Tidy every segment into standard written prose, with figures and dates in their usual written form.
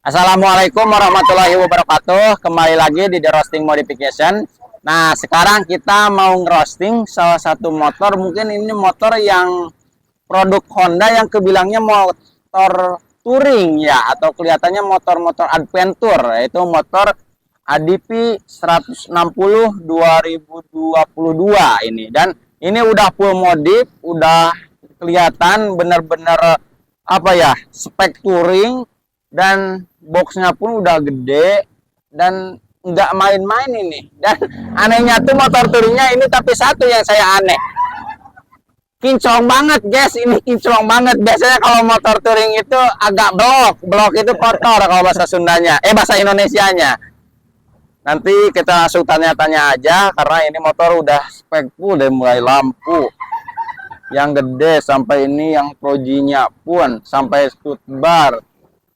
Assalamualaikum warahmatullahi wabarakatuh. Kembali lagi di The Roasting Modification. Nah, sekarang kita mau ngerosting salah satu motor. Mungkin ini motor yang produk Honda yang kebilangnya motor touring ya, atau kelihatannya motor-motor adventure, yaitu motor ADV 160 2022 ini. Dan ini udah full modif, udah kelihatan bener-bener apa ya, spek touring, dan boxnya pun udah gede dan nggak main-main ini. Dan anehnya tuh motor touringnya ini tapi satu yang saya aneh, kinclong banget guys, ini kinclong banget. Biasanya kalau motor touring itu agak blok itu kotor kalau bahasa Sundanya, bahasa Indonesianya. Nanti kita langsung tanya-tanya aja, karena ini motor udah spek full, dari mulai lampu yang gede sampai ini yang projinya pun sampai stud bar.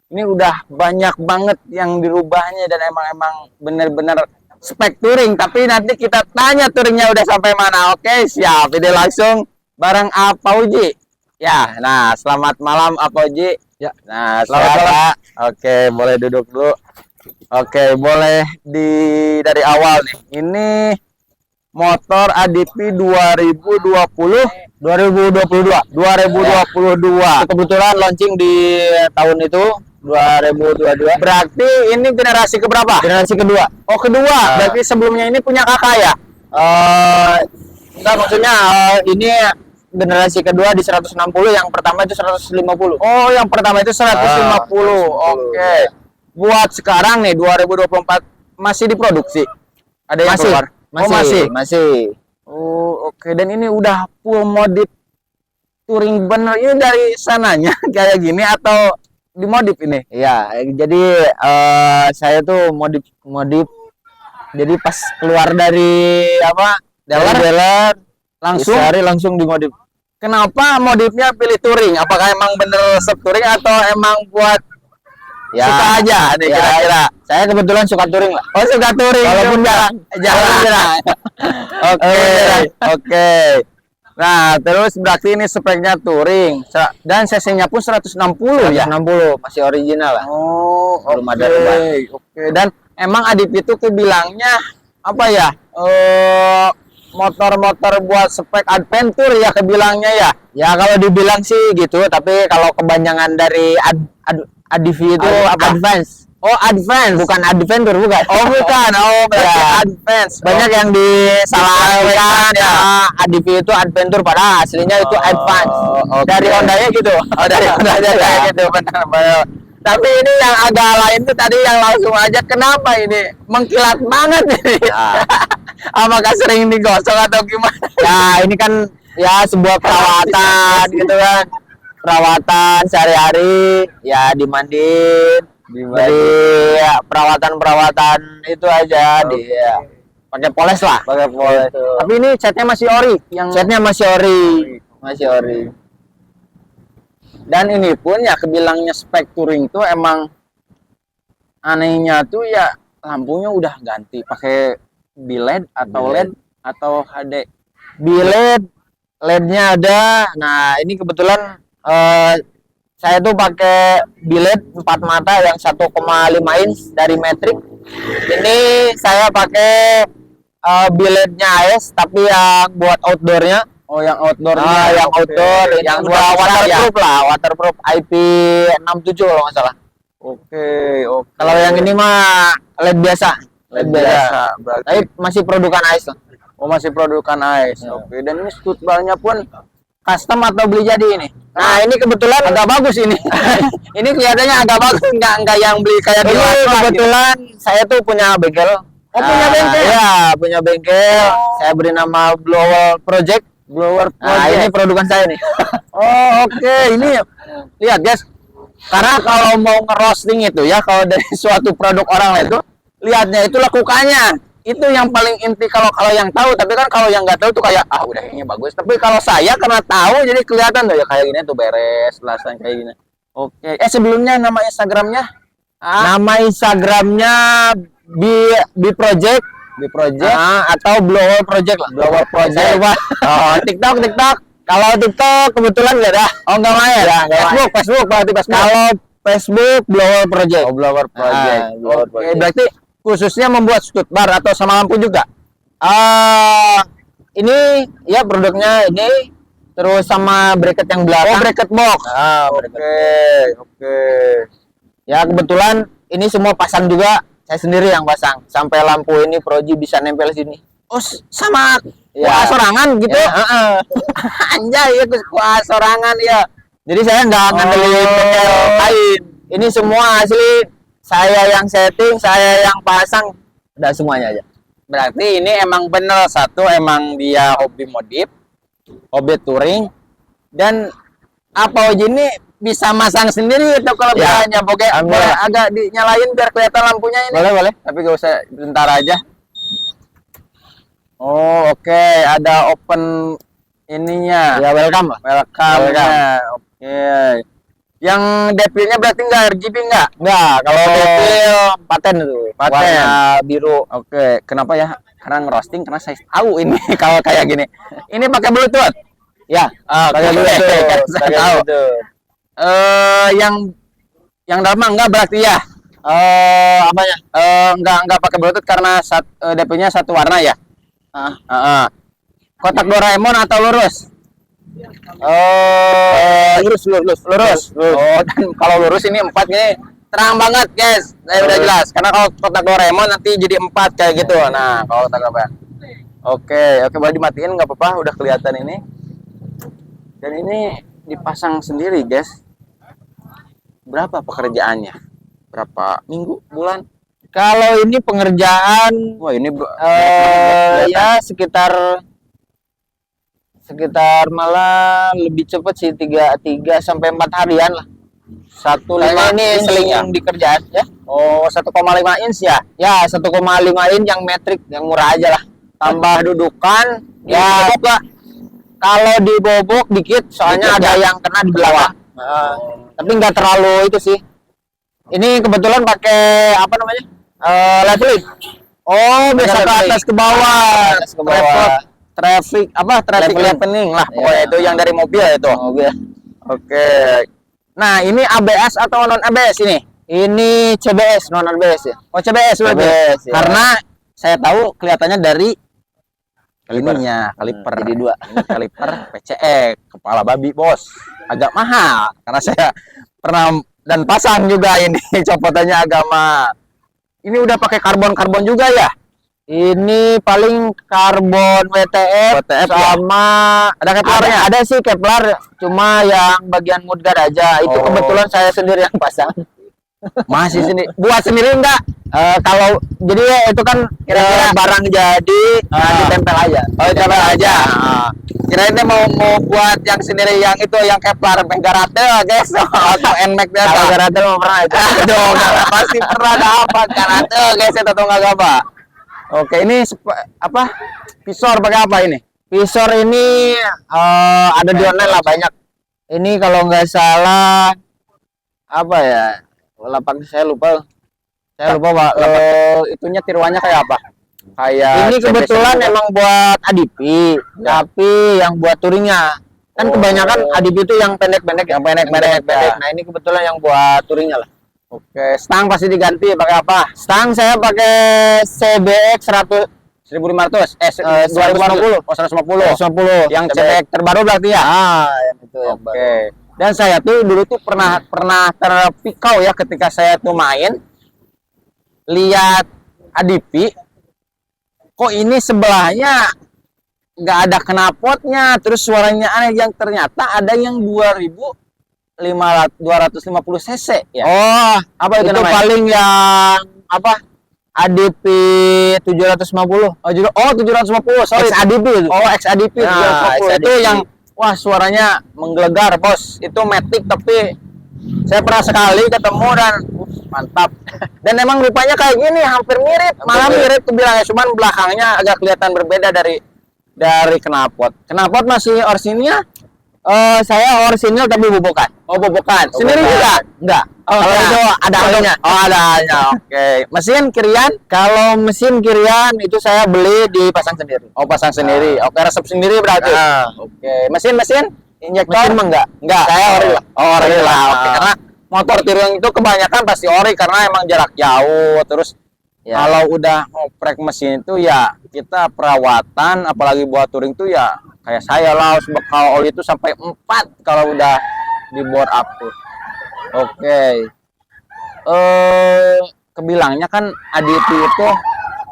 Ini udah banyak banget yang dirubahnya dan emang bener-bener spek touring. Tapi nanti kita tanya touringnya udah sampai mana. Oke, siap. Ini langsung bareng Apauji. Ya, nah selamat malam Apauji. Ya, nah selamat malam. Oke, boleh duduk dulu. Oke, boleh dari awal nih. Ini motor ADV 2022. Kebetulan launching di tahun itu 2022. Berarti ini generasi keberapa? Generasi kedua. Oh, kedua. Berarti sebelumnya ini punya kakak ya? Enggak, maksudnya ini generasi kedua di 160, yang pertama itu 150. Oh, yang pertama itu 150. Oke. Buat sekarang nih 2024 masih diproduksi? Ada yang keluar? Masih. Oh, oke. Dan ini udah full modif touring bener, ini dari sananya kayak gini atau dimodif ini? Iya, jadi saya tuh modif. Jadi pas keluar dari dealer langsung dimodif. Kenapa modifnya pilih touring? Apakah emang bener sub touring atau emang buat suka aja nih kira-kira? Saya kebetulan suka touring lah. Oh, suka touring. Walaupun jarang. Oke. Nah, terus berarti ini speknya touring dan cc-nya pun 160 ya? 160, masih original lah. Oh, belum ada rubah. Oke. Dan emang ADV itu kebilangnya apa ya? Motor-motor buat spek adventure ya kebilangnya ya? Ya kalau dibilang sih gitu, tapi kalau kebanyakan dari ADV itu advance. Oh, advance, bukan adventure, bukan. Oh, bukan. Oh, berarti ya. advance. Banyak yang disalahkan ya. ADV itu adventure, padahal aslinya itu advance. Okay. Dari Honda-nya gitu. Oh, dari Honda-nya kayak gitu, benar. Tapi ini yang agak lain tuh tadi yang langsung aja, kenapa ini mengkilat banget ini? Ya. Apakah sering digosok atau gimana? Ya, ini kan ya sebuah perawatan gitu kan. Perawatan sehari-hari, ya dimandiin. Dari perawatan itu aja pakai poles lah, pakai poles. Tapi ini catnya masih ori, catnya masih ori. Dan ini pun ya kebilangnya spek touring tuh emang anehnya tuh ya lampunya udah ganti pakai biled atau LED atau HD. LED-nya ada. Nah, ini kebetulan saya tuh pakai biled 4 mata yang 1,5 inch dari Matrix. Ini saya pakai bilednya AS tapi yang buat outdoornya. Oh, yang outdoornya. Yang outdoor, yang udah waterproof ya? Waterproof IP67 kalau nggak salah. Oke. Kalau yang ini mah LED biasa. Berarti. Tapi masih produkan AS lah. Oh, masih produkan AS. Ya. Oke. Dan ini stud barnya pun custom atau beli jadi ini? Nah, ini kebetulan agak bagus ini. Ini kelihatannya agak bagus, enggak yang beli kayak di luar. Kebetulan gitu. Saya tuh punya bengkel. Oh, punya bengkel? Iya, punya bengkel. Saya beri nama Blower Project. Nah, ini produkan saya nih. Oh, oke. Ini lihat guys. Karena kalau mau ngerosting itu ya, kalau dari suatu produk orang lain itu lihatnya itu lekukannya. Itu yang paling inti kalau yang tahu. Tapi kan kalau yang nggak tahu tuh kayak udah ini bagus. Tapi kalau saya karena tahu jadi kelihatan tuh ya kayak gini tuh beres, lasan kayak gini. Oke. Sebelumnya nama Instagramnya? Nama Instagramnya Project atau Blower Project lah. Blower Project. Oh, TikTok. Kalau TikTok kebetulan nggak ada. Oh, nggak main. Ya, Facebook berarti pas. Kalau Facebook Blower Project. Oh, blower project. Blower Oke, project. berarti khususnya membuat stud bar atau sama lampu juga? Ini ya produknya ini terus sama bracket yang belakang. Oh, bracket box. Bracket. Oke. Ya kebetulan ini semua pasang juga, saya sendiri yang pasang. Sampai lampu ini Proji bisa nempel sini. Oh, sama Ya. kuah sorangan gitu? Ya, Anjay, ya kuah sorangan ya. Jadi saya nggak ngandelin bengkel lain. Ini semua asli saya yang setting, saya yang pasang, udah semuanya aja. Berarti ini emang bener, satu emang dia hobi modif, hobi touring, dan apa Oji ini bisa masang sendiri itu kelebihannya. Boleh agak dinyalain biar kelihatan lampunya ini. Boleh. Tapi gak usah, bentar aja. Oh, oke, ada open ininya. Ya welcome lah. Welcome-nya. Oke. Yang depilnya berarti nggak RGB nggak? Enggak, kalau detail paten itu. Paten. Warna biru. Oke, kenapa ya? Karena ngerosting, karena saya tahu ini kalau kayak gini. Ini pakai Bluetooth. Ya, Pakai Bluetooth. Kan saya Pakai tahu. Bluetooth. Yang dalam enggak berarti ya? Apanya? Enggak pakai Bluetooth karena DP-nya satu warna ya? Kotak Doraemon atau lurus? Lurus. Oh, dan kalau lurus ini 4 nih terang banget, guys. Saya udah jelas. Karena kalau kotak Doraemon nanti jadi 4 kayak gitu. Nah, kalau kotak apa? Oke, boleh dimatiin nggak apa-apa, udah kelihatan ini. Dan ini dipasang sendiri, guys. Berapa pekerjaannya? Berapa minggu, bulan? Kalau ini pengerjaan Wah, ini ya sekitar malah lebih cepat sih 3 sampai 4 harian lah. 1,5 ini inch seling ya? di kerjaan ya. Oh, 1,5 inch ya? Ya 1,5 inch yang metrik yang murah aja lah. Tambah dudukan, Ya. dibobok nggak? Kalau dibobok dikit soalnya Dikit ada ya? yang kena di belakang. Tapi nggak terlalu itu sih. Ini kebetulan pakai apa namanya? Leveling. Oh, biasa ke leveling. atas ke bawah. Atas ke bawah. Traffic Leveling. happening lah pokoknya Ya. itu yang dari mobil itu. Mobil. Oke. Nah, ini ABS atau non ABS ini? Ini CBS non ABS ya. Oh, CBS berarti. CBS, ya. Karena saya tahu kelihatannya dari ininya, kaliper. Jadi 2. Ini kaliper PCE, kepala babi, Bos. Agak mahal karena saya pernah dan pasang juga ini copotannya agak mahal. Ini udah pakai karbon juga ya? Ini paling karbon WTF, WTF ya? sama Ada Kevlarnya? ada sih Kevlar, cuma yang bagian mudguard aja. Itu Oh. kebetulan saya sendiri yang pasang. Masih sini buat sendiri enggak? Kalau jadi ya itu kan Kira-kira- barang jadi ditempel aja. Oh, coba aja. Kirain dia mau buat yang sendiri yang itu yang Kevlar Garate guys atau Nmax biasa. Kalau Garate mau pernah itu. Aduh, pasti pernah dapat Garate guys itu tahu nggak apa. Oke, ini apa? Visor pakai apa ini? Visor ini ada di online lah banyak. Ini kalau nggak salah apa ya? Lapak saya lupa. Saya lupa Pak. Itunya tiruannya kayak apa? Kayak Ini kebetulan CBS. emang buat ADP, tapi yang buat touringnya kan kebanyakan ADP itu yang pendek-pendek, Yang pendek-pendek, ya. Nah ini kebetulan yang buat touringnya lah. Oke, stang pasti diganti pakai apa? Stang saya pakai CBX 100 1500 150. 2050 oh 150 150 yang CBX terbaru berarti ya. yang itu yang Oke. baru. Dan saya tuh dulu tuh pernah terpikau ya ketika saya tuh main lihat ADP, kok ini sebelahnya nggak ada knalpotnya, terus suaranya aneh, yang ternyata ada yang 250 cc ya. Oh, Apa itu itu namanya? paling yang apa? ADP 750. Oh, 750, sorry. XADP itu. Oh, XADP Nah, 750 itu XADP. yang wah suaranya menggelegar, Bos. Itu Matic tapi saya pernah sekali ketemu dan mantap. Dan emang rupanya kayak gini, hampir mirip, malah mirip tuh bilangnya, cuman belakangnya agak kelihatan berbeda dari knalpot. Knalpot masih orsinnya? Saya orisinil tapi bubukan. Oh, bobokan. Sendiri Bubukan. juga? Enggak. Oh, Kalau enggak. itu ada halnya. Oh, ada halnya. Oke. Mesin kirian? Kalau mesin kirian itu saya beli dipasang sendiri. Oh, pasang sendiri. Oke, resep sendiri berarti. Nah. Oke. Mesin injektor? Mesin mah enggak. Enggak. Saya ori lah. Oh, ori lah. Oke, Ah. karena motor touring itu kebanyakan pasti ori karena emang jarak jauh. Terus Ya. kalau udah ngoprek mesin itu ya kita perawatan, apalagi buat touring tuh ya kayak saya lah harus bekal oli itu sampai 4 kalau udah di bore up tuh. Oke. Kebilangnya kan ADP itu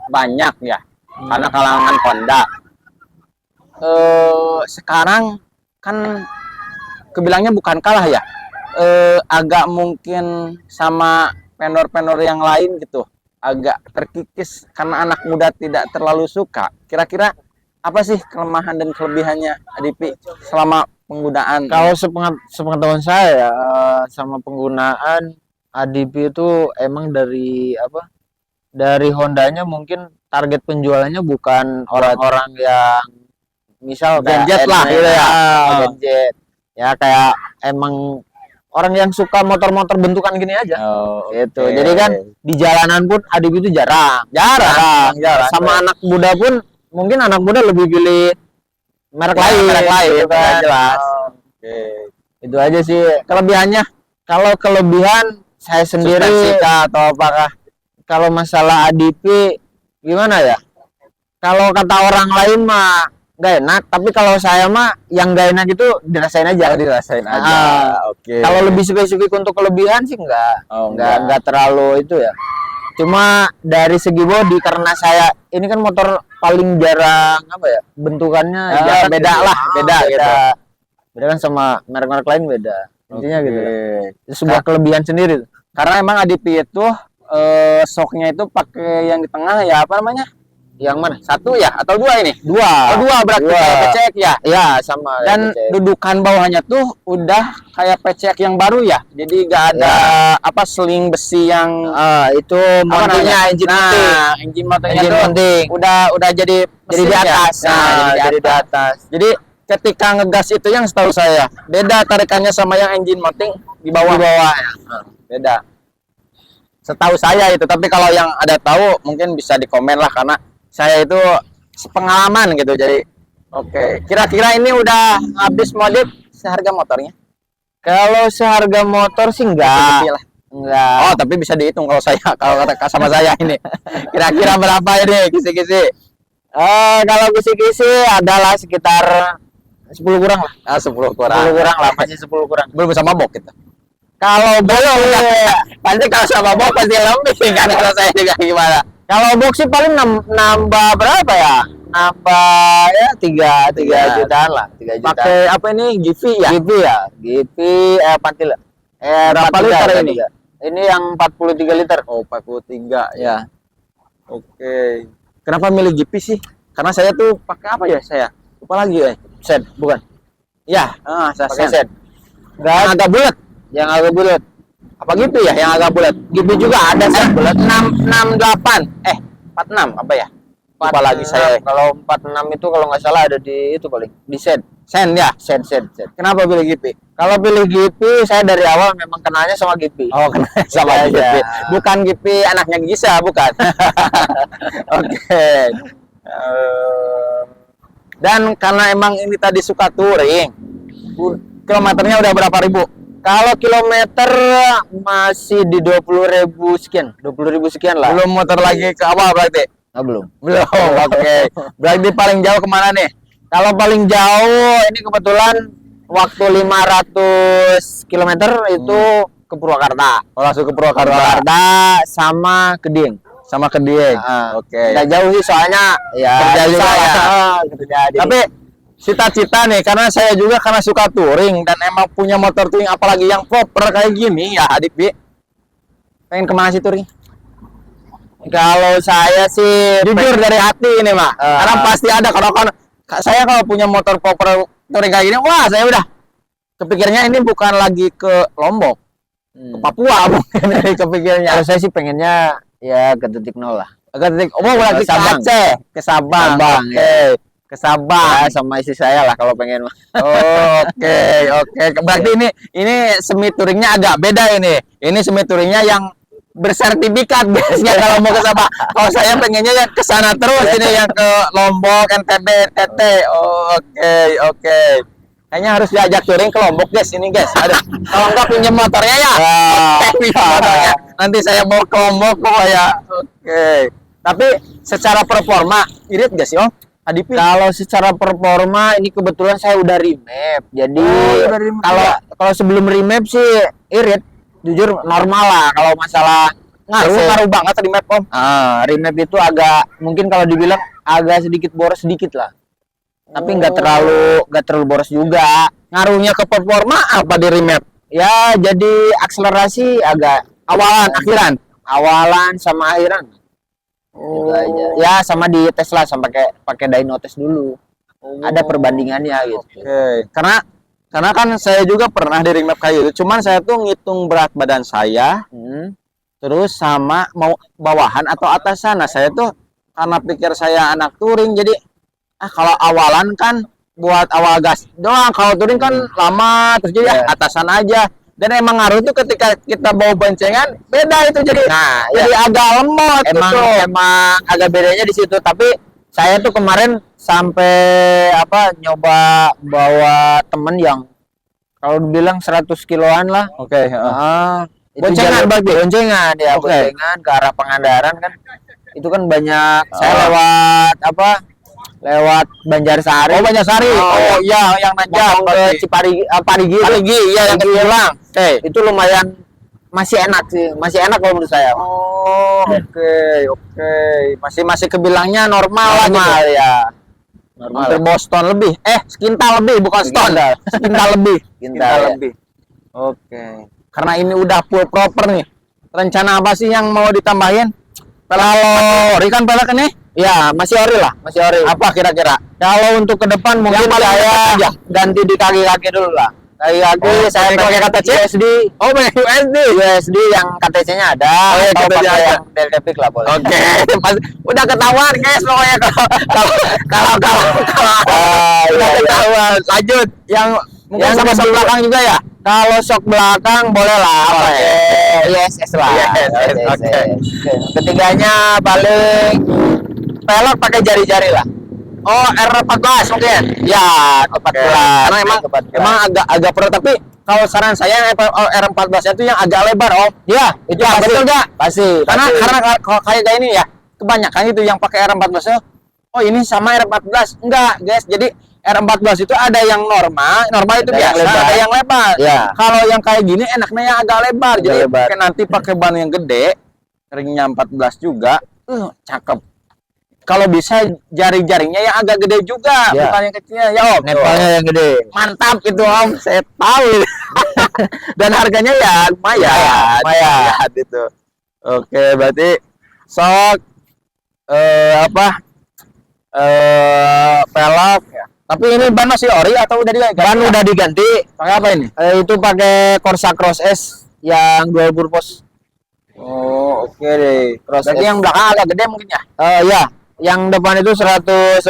banyak ya karena kalangan Honda. Sekarang kan kebilangnya bukan kalah ya, agak mungkin sama vendor-vendor yang lain gitu, agak terkikis karena anak muda tidak terlalu suka. Kira-kira apa sih kelemahan dan kelebihannya ADP selama penggunaan? Kalau sepengetahuan saya sama penggunaan ADP itu emang dari apa? Dari Hondanya mungkin target penjualannya bukan orang-orang yang misal kayak Gadget lah, gitu ya. gadget. Ya kayak emang orang yang suka motor-motor bentukan gini aja. Oh, Gitu. oke. Jadi kan di jalanan pun ADP itu jarang. jarang. Sama anak muda pun mungkin anak muda lebih pilih merek lain. merek lain, gitu kan. udah jelas. Oke. Itu aja sih. Kelebihannya Kalau kelebihan saya sendiri suspensi kah atau apakah? kalau masalah ADP gimana ya? Kalau kata orang lain mah nggak enak, tapi kalau saya mah yang nggak enak itu dirasain aja. Dirasain aja. Oke. Kalau lebih spesifik untuk kelebihan sih nggak, Oh, nggak terlalu itu ya. Cuma dari segi body karena saya ini kan motor paling jarang apa ya bentukannya jarang beda gitu. lah, beda gitu. Beda kan sama merek-merek lain beda. Intinya Oke. gitu. Itu sebuah kelebihan sendiri. Karena emang ADP itu shocknya itu pakai yang di tengah ya apa namanya? Yang mana? Satu ya atau dua ini? Dua. Oh, dua berarti Dua. kayak PCX ya. Ya sama. Dan PCX. dudukan bawahnya tuh udah kayak PCX yang baru ya. Jadi gak ada apa seling besi yang itu apa mountingnya namanya? engine mounting. Nah, engine mountingnya Engine tuh mounting. udah jadi Jadi mesin di ya? atas. Nah, Jadi di atas. Jadi ketika ngegas itu yang setahu saya beda tarikannya sama yang engine mounting di bawah. ya. Beda. Setahu saya itu, tapi kalau yang ada tahu mungkin bisa di komen lah karena saya itu sepengalaman gitu. Jadi oke. Kira-kira ini udah habis modif seharga motornya? Kalau seharga motor sih enggak. Kecil lah. Enggak. Oh, tapi bisa dihitung kalau saya kalau kata sama saya ini. Kira-kira berapa ini kisi-kisi? Kalau kisi-kisi adalah sekitar 10 kurang lah. 10 kurang. 10 kurang lah, masih 10 kurang. Belum sama bok kita. Kalau belum Pasti kalau sama bok pasti lebih kan kalau saya juga gimana. kalau box sih paling nambah berapa ya? Nambah ya 3 jutaan lah, 3 jutaan. Pakai apa ini? Givi ya? Givi ya, Givi pantil. Berapa 43, liter ini? 43. Ini yang 43 liter. Oh, 43 ya. Ya. Oke. Kenapa milih Givi sih? Karena saya tuh pakai apa ya saya? Lupa lagi ya. Set, bukan? Ya, Pakai Sasen. set. Yang agak bulat. Yang agak bulat. Apa gitu ya yang agak bulat? Givi juga ada set bulat. 668. 46 apa ya? Lupa lagi saya. Kalau 46 itu kalau nggak salah ada di itu paling di set. Sen ya. Set. Kenapa pilih Givi? Kalau pilih Givi saya dari awal memang kenalnya sama Givi. Oh, kenal sama Iya, Givi. iya. Bukan Givi anaknya Gisa, bukan. Oke. Dan karena emang ini tadi suka touring, kilometernya udah berapa ribu? Kalau kilometer masih di 20.000 sekian, 20.000 sekian lah. Belum motor lagi ke awal berarti? Belum. Belum, oke. Berarti paling jauh kemana nih? Kalau paling jauh ini kebetulan waktu 500 km itu ke Purwakarta. Oh, langsung ke Purwakarta. Purwakarta sama ke Dieng. Sama ke Dieng. Oke. Oke. Nggak jauh sih soalnya ya Kerja juga susah ya. lah. Kerja di- Tapi cita-cita nih, karena saya juga karena suka touring dan emang punya motor touring apalagi yang proper kayak gini ya, Adik Bi. Pengen kemana sih touring? kalau saya sih Jujur dari hati ini, Mak. Ah. Karena pasti ada kalau saya kalau punya motor proper touring kayak gini, wah saya udah kepikirnya ini bukan lagi ke Lombok, ke Papua mungkin ini kepikirnya. kalau saya sih pengennya ya ke titik nol lah. Agak titik, oh berarti ke Sabang. Aceh, ke Sabang. Sabang, Oke. ya. Ke Sabang. Ya, sama istri saya lah kalau pengen. Oh, oke. Berarti ini semi touringnya agak beda ini. Ini semi touringnya yang bersertifikat biasanya kalau mau ke Sabang. Kalau saya pengennya yang ke sana terus ini yang ke Lombok, NTB, NTT. Oh, oke. Kayaknya harus diajak touring ke Lombok guys ini guys. Aduh, kalau enggak pinjam motornya ya. Oke, pinjam motornya. Nanti saya bawa ke Lombok ya. Oke. Tapi secara performa irit gak sih Om? Adipi. Kalau secara performa ini kebetulan saya udah remap. Jadi udah remap kalau sebelum remap sih irit, jujur normal lah. Kalau masalah Ngaruh banget tadi map Om. remap itu agak mungkin kalau dibilang agak sedikit boros sedikit lah. Tapi nggak terlalu boros juga. Ngaruhnya ke performa apa di remap? Ya jadi akselerasi agak awalan sama akhiran. Gitu aja. Ya sama di tes lah, sama pakai dyno test dulu. Ada perbandingannya gitu. Oke. Karena kan saya juga pernah di remap kayak gitu. Cuman saya tuh ngitung berat badan saya, terus sama mau bawahan atau atasan. Nah saya tuh karena pikir saya anak touring, jadi kalau awalan kan buat awal gas doang, kalau touring kan lama, terus jadi atasan aja. Dan emang ngaruh tuh ketika kita bawa boncengan beda itu, jadi jadi agak lemot. Emang agak bedanya di situ. Tapi saya tuh kemarin sampai nyoba bawa temen yang kalau dibilang 100 kiloan lah. Oke. Boncengan boncengan ya, boncengan ke arah Pangandaran kan. Itu kan banyak saya lewat Banjarsari. Oh, Banjarsari. Oh iya, yang nanjak ke Parigi. Parigi, iya yang hilang. Oke. Itu lumayan masih enak sih. Masih enak kalau menurut saya. Oh, oke. Masih kebilangnya normal gitu. Ya. Hampir Boston lebih. Sekintal lebih, bukan stone. Sekintal lebih. Sekintal lebih. Oke. Karena ini udah full proper nih. Rencana apa sih yang mau ditambahin? Kalau ori kan pelek nih? Ya, masih ori lah, masih ori. Apa kira-kira? Kalau untuk ke depan mungkin saya ganti di kaki-kaki dulu lah. Kaki-kaki saya pakai KTC USD. Oh, pakai USD yang KTC-nya ada. Atau pakai yang Delta lah boleh. Oke, udah ketahuan guys pokoknya kalau udah ketahuan. Lanjut yang mungkin sama shock belakang juga ya. Kalau shock belakang boleh lah pakai ISS lah. Oke. Ketiganya paling pelek pakai jari-jari lah. Oh, R14 mungkin. Ya, 14. Karena emang agak perlu, tapi kalau saran saya R14 itu yang agak lebar, Om. Ya, itu ya, betul enggak? Pasti. Karena kalau kayak ini ya, kebanyakan itu yang pakai R14 nya, oh ini sama R14. Enggak, guys. Jadi R14 itu ada yang normal itu ada biasa, ada yang lebar. Ya. Kalau yang kayak gini enaknya yang agak lebar. Jadi lebar. nanti pakai ban yang gede, ringnya 14 juga, cakep. Kalau bisa jari-jarinya yang agak gede juga, bukan yang kecilnya ya Om. Nepalnya yang gede. Mantap itu Om, saya tahu. Dan harganya ya lumayan. Lumayan itu. Oke, berarti sok pelek ya. Tapi ini ban masih ori atau udah diganti? Ban udah diganti. Pakai apa ini? Itu pakai Corsa Cross S yang dual purpose. Oh, oke deh. Cross Berarti S. yang belakang agak gede mungkin ya? Ya. Yang depan itu 110,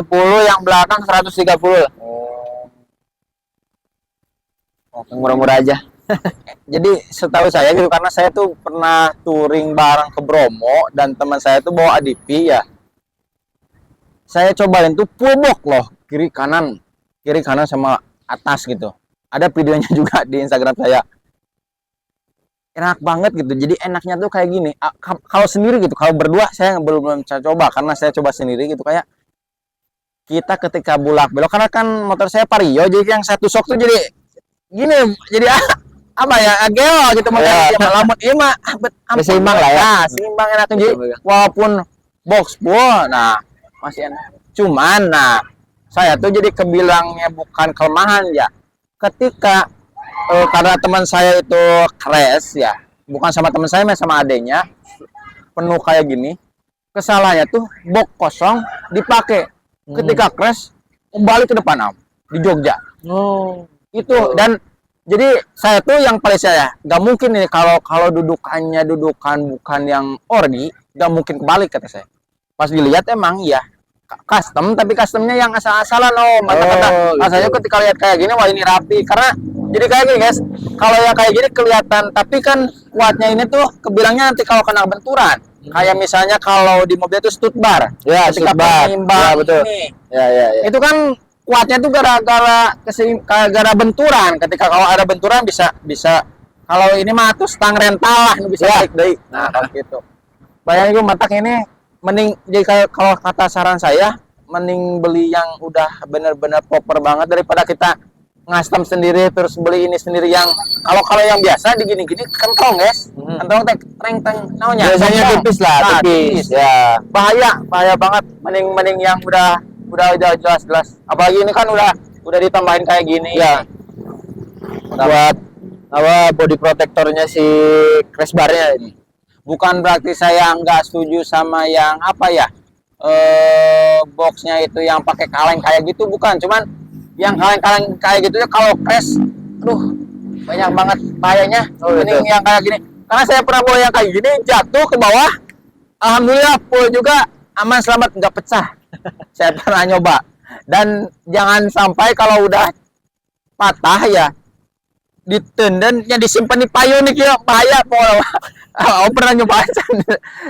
yang belakang 130. Yang murah-murah aja. Jadi setahu saya gitu, karena saya tuh pernah touring bareng ke Bromo dan teman saya tuh bawa Adipi ya. Saya cobain tuh full box loh, kiri kanan sama atas gitu. Ada videonya juga di Instagram saya. Enak banget gitu. Jadi enaknya tuh kayak gini. Kalau sendiri gitu, kalau berdua saya belum coba karena saya coba sendiri gitu, kayak kita ketika bulak belok, karena kan motor saya Vario, jadi yang satu shock tuh jadi gini, jadi apa ya, agel gitu motornya. Lamun ieu mah seimbang lah ya. Nah, seimbang enaknya, jadi walaupun box full, nah masih enak. Cuman saya tuh jadi kebilangnya bukan kelemahan ya. Ketika karena teman saya itu crash ya, bukan sama teman saya, sama adenya, penuh kayak gini. Kesalahannya tuh box kosong dipakai. Ketika crash kembali ke depan Om, di Jogja. Itu. Dan jadi saya tuh yang paling saya nggak mungkin nih kalau dudukan bukan yang ori, nggak mungkin kebalik kata saya. Pas dilihat emang ya custom, tapi customnya yang asal-asalan Om. Rasanya ketika lihat kayak gini, wah ini rapi. Karena jadi kayak gini guys, kalau yang kayak gini kelihatan, tapi kan kuatnya ini tuh kebilangnya nanti kalau kena benturan. Kayak misalnya kalau di mobil itu stud bar, ya, ketika bar. penyimbang Ya, betul. ini, ya. itu kan kuatnya tuh gara-gara benturan. Ketika kalau ada benturan bisa kalau ini mah tuh stang rental lah bisa balik deui. Nah, kalau gitu. Bayangin gue matak ini mending jadi kalau kata saran saya mending beli yang udah bener-bener proper banget daripada kita ngastam sendiri terus beli ini sendiri yang kalau yang biasa digini-gini kentong guys. Kentong teh reng naonnya? Biasanya Kentong. tipis lah, Nah, tipis. Ya. Bahaya banget. Mending yang udah jelas. Apalagi ini kan udah ditambahin kayak gini. Ya. Buat body protectornya si crash barnya ini. Bukan berarti saya nggak setuju sama yang apa ya boxnya itu yang pakai kaleng kayak gitu, bukan. Cuman yang kaleng kayak gitu ya kalau crash, aduh banyak banget bahayanya. Mending yang kayak gini. Karena saya pernah bawa yang kayak gini jatuh ke bawah, alhamdulillah full juga aman selamat nggak pecah. Saya pernah nyoba. Dan jangan sampai kalau udah patah ya ditenden ya disimpan di payung nih ya bahaya pokoknya. Oh, pernah nyoba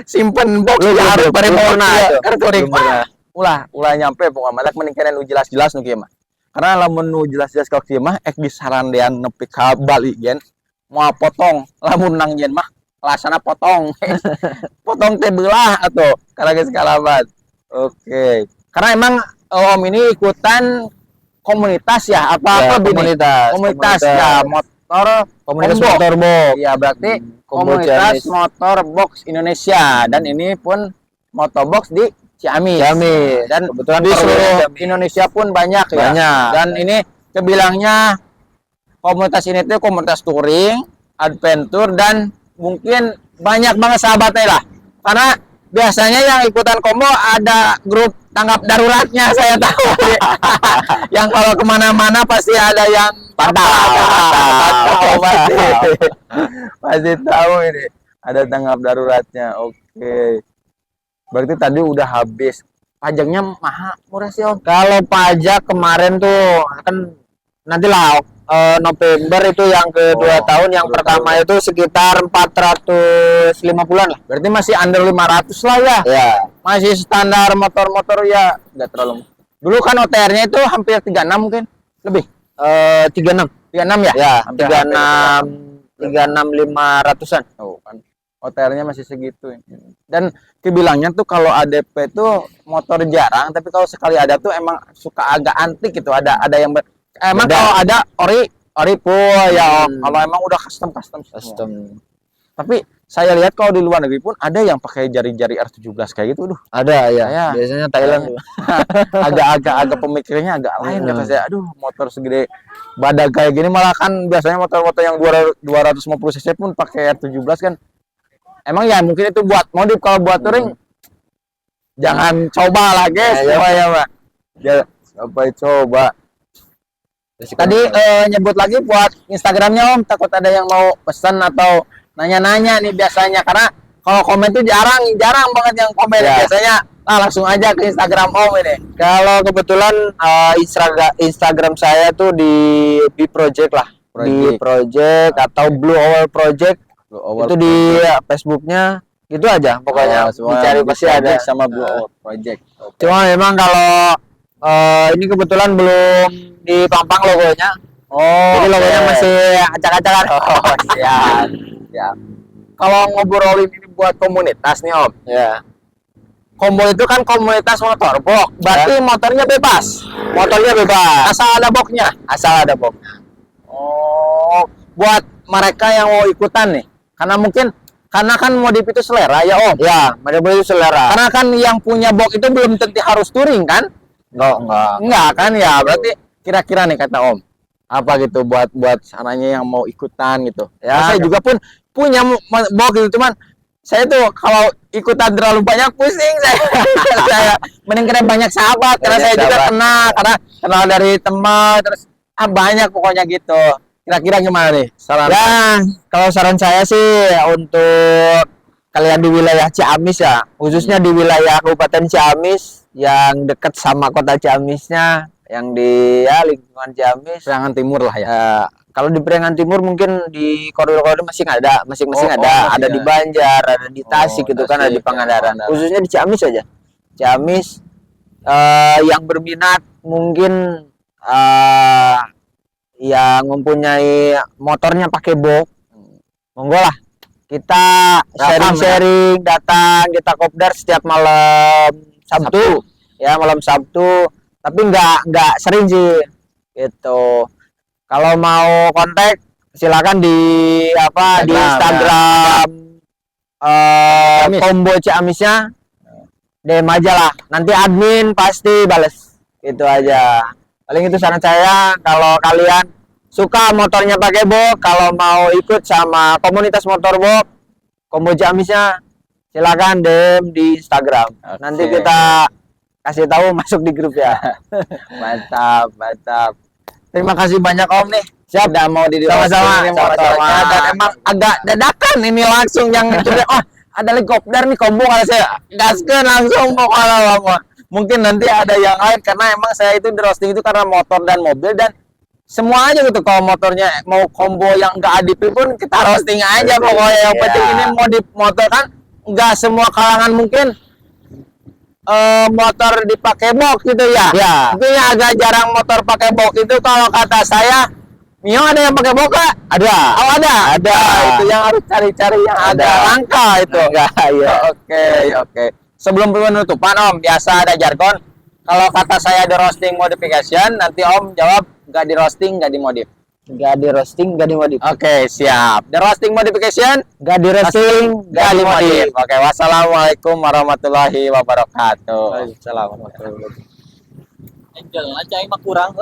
simpen box ya harus paripurna karturing ulah nyampe pokoknya malah mending kena nu jelas-jelas nu kieu mah. Karena lamun nu jelas-jelas ka kieu mah ek disarandean nepi ka Bali gen moal potong lamun nang yen mah lasana potong. Potong teh beulah atuh karena geus kalabat. Oke. Karena emang Om ini ikutan komunitas ya apa komunitas ya komunitas motor box ya berarti komunitas motor box Indonesia dan ini pun motobox di Ciamis dan kebetulan di seluruh Indonesia pun banyak ya dan ini kebilangnya komunitas ini tuh komunitas touring adventure dan mungkin banyak banget sahabatnya lah karena biasanya yang ikutan combo ada grup tanggap daruratnya saya tahu. Yang kalau kemana-mana pasti ada yang pasti tahu ini ada tanggap daruratnya. Oke. Berarti tadi udah habis. Pajaknya mahal murah sih Om. Kalau pajak kemarin tuh kan nantilah November itu yang kedua tahun, yang pertama itu sekitar 450-an lah. Berarti masih under 500 lah ya. Ya. Masih standar motor-motor ya enggak terlalu. Dulu kan OTR-nya itu hampir 36 mungkin. Lebih. 36 ya? Ya, 36 500-an. Oh, kan. OTR-nya masih segitu. Dan kebilangnya tuh kalau ADP tuh motor jarang, tapi kalau sekali ada tuh emang suka agak antik gitu. Ada yang emang kalau ada ori full ya Om. Kalau emang udah custom. Tapi saya lihat kalau di luar negeri pun ada yang pakai jari-jari R17 kayak gitu. Aduh, ada ya. Biasanya Thailand. agak pemikirannya agak lain kata saya. Aduh, motor segede badak kayak gini malah kan biasanya motor-motor yang 250 cc pun pakai R17 kan. Emang ya mungkin itu buat modif, kalau buat touring jangan coba lah guys. Ya, Pak. Ya, sampai coba. Tadi nyebut lagi buat Instagramnya Om, takut ada yang mau pesan atau nanya-nanya nih biasanya, karena kalau komen tuh jarang banget yang komen ya. Biasanya langsung aja ke Instagram Om ini. Kalau kebetulan Instagram saya tuh di Project lah, di Project atau Blue Owl Project. Itu di Facebooknya gitu aja pokoknya. Dicari pasti ada sama Blue Owl Project. Okay. Cuma memang kalau ini kebetulan belum dipampang logonya. Jadi logonya masih acak-acakan. Siap. Kalau ngobrolin ini buat komunitas nih Om. Ya. Combo itu kan komunitas motor box. Berarti motornya bebas. Asal ada boxnya. Oh, buat mereka yang mau ikutan nih. Karena kan modif itu selera ya Om. Ya, modif itu selera. Karena kan yang punya box itu belum tentu harus touring kan? Enggak kan ya. Berarti kira-kira nih kata Om, apa gitu buat sananya yang mau ikutan gitu. Ya, saya juga pun punya box gitu, cuman saya tuh kalau ikutan terlalu banyak pusing saya mending kena banyak sahabat karena saya juga karena kenal dari teman terus banyak pokoknya gitu. Kira-kira gimana nih saran? Ya, kalau saran saya sih untuk kalian di wilayah Ciamis ya, khususnya di wilayah Kabupaten Ciamis yang dekat sama kota Ciamisnya, yang di lingkungan Ciamis, Priangan Timur lah ya. Kalau di Priangan Timur mungkin di koridor-koridor masing-masing ada di Banjar, ada di Tasik gitu kan, ada di Pangandaran. Khususnya di Ciamis aja. Ciamis yang berminat mungkin yang mempunyai motornya pakai box, monggo lah kita sharing-sharing, datang kita kopdar setiap malam Sabtu. Ya, malam Sabtu, tapi nggak sering sih gitu. Kalau mau kontak silakan di di Instagram Combo Ciamisnya, DM aja lah, nanti admin pasti bales, gitu aja. Paling itu saran saya. Kalau kalian suka motornya pakai box, kalau mau ikut sama komunitas motor box Combo Ciamisnya, silakan DM di Instagram. Nanti kita kasih tahu masuk di grup ya. Mantap, mantap. Terima kasih banyak Om nih. Siap, Udah mau di sama-sama. Dan emang agak dadakan ini langsung yang oh ada helikopter nih Combo, kalau saya gaskeun langsung pokoknya. Mungkin nanti ada yang lain, karena emang saya itu di roasting itu karena motor dan mobil, dan semua aja gitu. Kalau motornya mau combo yang enggak adip pun kita roasting aja pokoknya. Yang penting ini modif motor kan enggak semua kalangan mungkin motor dipakai box gitu ya. Ya. Mungkin agak jarang motor pakai box itu. Kalau kata saya, Mio ada yang pakai box gak? Ada. Oh ada. Itu yang harus cari-cari yang agak langka itu. Enggak, ya. Oke. Sebelum penutupan Om, biasa ada jargon. Kalau kata saya di roasting modification, nanti Om jawab nggak di roasting, nggak dimodif. Nggak di roasting, nggak dimodif. Oke, siap. The roasting modification, Nggak di roasting, nggak dimodif. Oke, wassalamualaikum warahmatullahi wabarakatuh. Assalamualaikum warahmatullahi wabarakatuh. Angel aja mah kurang